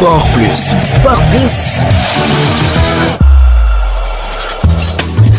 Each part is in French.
Sport Plus. Sport Plus.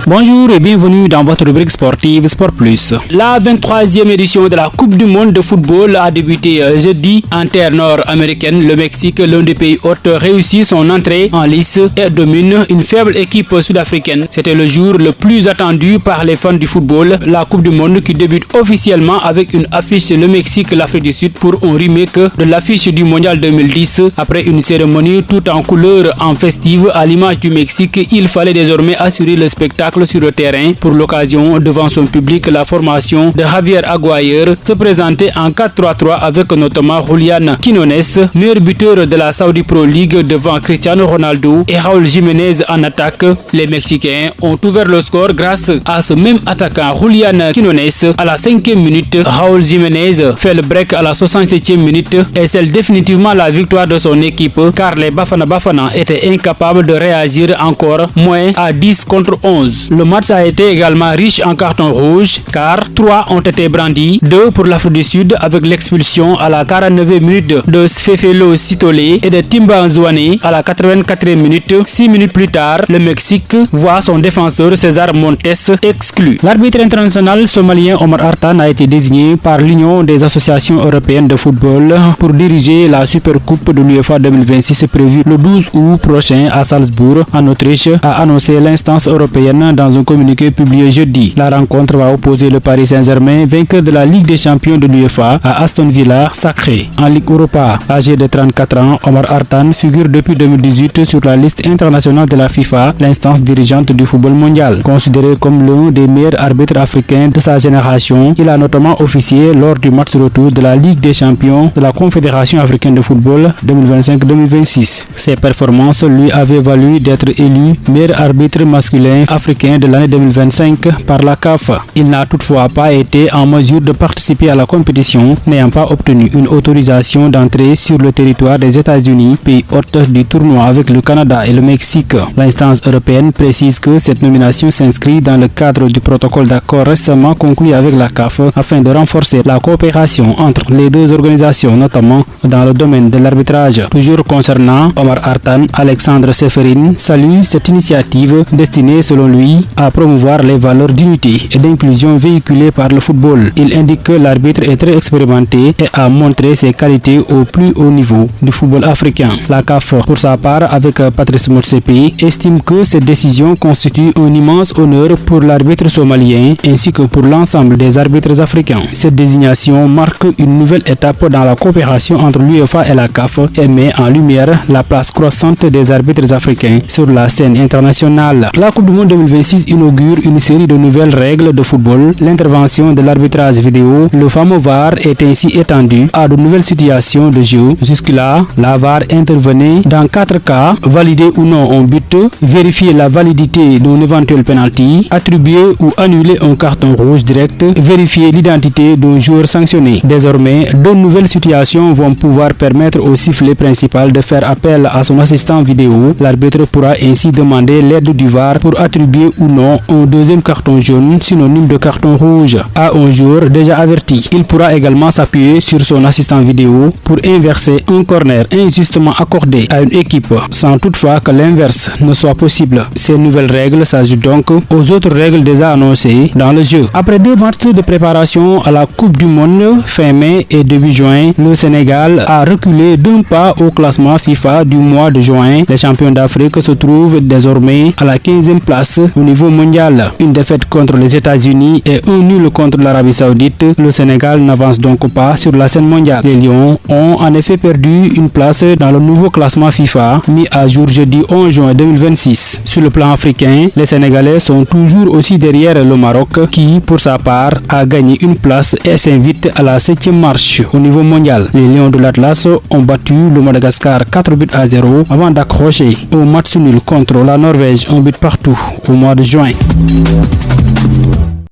Bonjour et bienvenue dans votre rubrique sportive Sport Plus. La 23e édition de la Coupe du Monde de football a débuté jeudi en terre nord-américaine. Le Mexique, l'un des pays hôtes, réussit son entrée en lice et domine une faible équipe sud-africaine. C'était le jour le plus attendu par les fans du football. La Coupe du Monde qui débute officiellement avec une affiche le Mexique, l'Afrique du Sud pour un remake de l'affiche du Mondial 2010. Après une cérémonie tout en couleur en festive à l'image du Mexique, il fallait désormais assurer le spectacle sur le terrain. Pour l'occasion, devant son public, la formation de Javier Aguirre se présentait en 4-3-3 avec notamment Julián Quinones, meilleur buteur de la Saudi Pro League devant Cristiano Ronaldo et Raúl Jiménez en attaque. Les Mexicains ont ouvert le score grâce à ce même attaquant Julián Quinones à la 5e minute. Raúl Jiménez fait le break à la 67e minute et scelle définitivement la victoire de son équipe car les Bafana étaient incapables de réagir encore, moins à 10 contre 11. Le match a été également riche en cartons rouges car 3 ont été brandis, 2 pour l'Afrique du Sud avec l'expulsion à la 49e minute de Sfefelo Sitole et de Timba Nzouane à la 84e minute. 6 minutes plus tard, le Mexique voit son défenseur César Montes exclu. L'arbitre international somalien Omar Artan a été désigné par l'Union des associations européennes de football pour diriger la Supercoupe de l'UEFA 2026 prévue le 12 août prochain à Salzbourg, en Autriche, a annoncé l'instance européenne dans un communiqué publié jeudi. La rencontre va opposer le Paris Saint-Germain, vainqueur de la Ligue des champions de l'UEFA, à Aston Villa, sacré. En Ligue Europa, âgé de 34 ans, Omar Artan figure depuis 2018 sur la liste internationale de la FIFA, l'instance dirigeante du football mondial. Considéré comme l'un des meilleurs arbitres africains de sa génération, il a notamment officié lors du match retour de la Ligue des champions de la Confédération africaine de football 2025-2026. Ses performances lui avaient valu d'être élu meilleur arbitre masculin africain de l'année 2025 par la CAF. Il n'a toutefois pas été en mesure de participer à la compétition, n'ayant pas obtenu une autorisation d'entrée sur le territoire des États-Unis, pays hôte du tournoi avec le Canada et le Mexique. L'instance européenne précise que cette nomination s'inscrit dans le cadre du protocole d'accord récemment conclu avec la CAF afin de renforcer la coopération entre les deux organisations, notamment dans le domaine de l'arbitrage. Toujours concernant Omar Artan, Alexandre Seferin salue cette initiative destinée selon lui à promouvoir les valeurs d'unité et d'inclusion véhiculées par le football. Il indique que l'arbitre est très expérimenté et a montré ses qualités au plus haut niveau du football africain. La CAF, pour sa part, avec Patrice Motsepe, estime que cette décision constitue un immense honneur pour l'arbitre somalien ainsi que pour l'ensemble des arbitres africains. Cette désignation marque une nouvelle étape dans la coopération entre l'UEFA et la CAF et met en lumière la place croissante des arbitres africains sur la scène internationale. La Coupe du Monde 2026 inaugure une série de nouvelles règles de football. L'intervention de l'arbitrage vidéo, le fameux VAR, est ainsi étendue à de nouvelles situations de jeu. Jusque-là, la VAR intervenait dans 4 cas: valider ou non un but, vérifier la validité d'un éventuel penalty, attribuer ou annuler un carton rouge direct, vérifier l'identité d'un joueur sanctionné. Désormais, de nouvelles situations vont pouvoir permettre au sifflet principal de faire appel à son assistant vidéo. L'arbitre pourra ainsi demander l'aide du VAR pour attribuer ou non un deuxième carton jaune, synonyme de carton rouge, à un joueur déjà averti. Il pourra également s'appuyer sur son assistant vidéo pour inverser un corner injustement accordé à une équipe, sans toutefois que l'inverse ne soit possible. Ces nouvelles règles s'ajoutent donc aux autres règles déjà annoncées dans le jeu. Après 2 matchs de préparation à la Coupe du Monde fin mai et début juin, le Sénégal a reculé d'un pas au classement FIFA du mois de juin. Les champions d'Afrique se trouvent désormais à la 15e place au niveau mondial. Une défaite contre les États-Unis et un nul contre l'Arabie Saoudite. Le Sénégal n'avance donc pas sur la scène mondiale. Les Lions ont en effet perdu une place dans le nouveau classement FIFA mis à jour jeudi 11 juin 2026. Sur le plan africain, les Sénégalais sont toujours aussi derrière le Maroc qui, pour sa part, a gagné une place et s'invite à la 7e marche au niveau mondial. Les Lions de l'Atlas ont battu le Madagascar 4-0 avant d'accrocher au match nul contre la Norvège, un but partout au mois de juin.